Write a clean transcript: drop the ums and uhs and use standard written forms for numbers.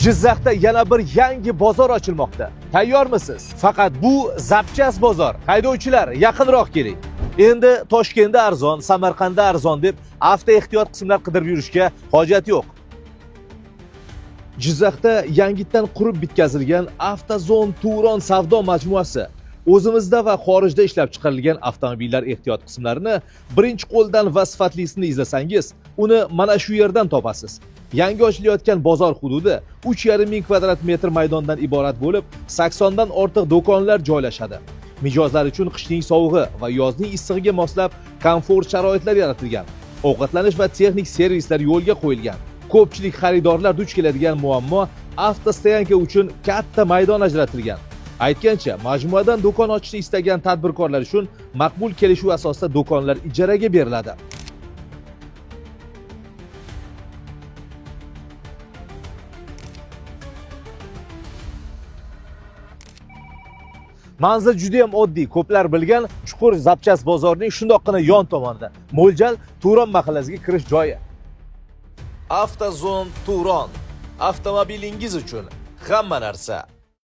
Jizzaxda yana bir yangi bozor ochilmoqda. Tayyormisiz? Faqat bu zapchas bozor. Haydovchilar, yaqinroq keling. Endi Toshkentda arzon, Samarqandda arzon deb avto ehtiyot qismlar qidirib yurishga hojat yo'q. Jizzaxda yangitdan qurib bitkazilgan Avtozon Turon savdo majmuasi o'zimizda va xorijda ishlab chiqarilgan avtomobillar ehtiyot qismlarini birinchi qo'ldan va sifatlisini izlasangiz, uni mana shu yerdan topasiz. Yangi ochilayotgan bozor hududi 3,5 ming kvadrat metr maydondan iborat bo'lib, 80 dan ortiq do'konlar joylashadi. Mijozlar uchun qishning sovug'i va yozning issig'iga moslab komfort sharoitlar yaratilgan. Ovqatlanish va texnik servislar yo'lga qo'yilgan. Ko'pchilik xaridorlar duch keladigan muammo avtostoyanka uchun katta maydon ajratilgan. Aytgancha, majmuadan do'kon ochishni istagan tadbirkorlar uchun maqbul kelishuv asosida do'konlar ijaraga beriladi. Manzil juda ham oddiy, ko'plar bilgan chuqur zapchas bozorning shundoqqina yon tomonida. Mo'ljal Turon mahallasiga kirish joyi. Avtozon Turon. Avtomobilingiz uchun hamma narsa.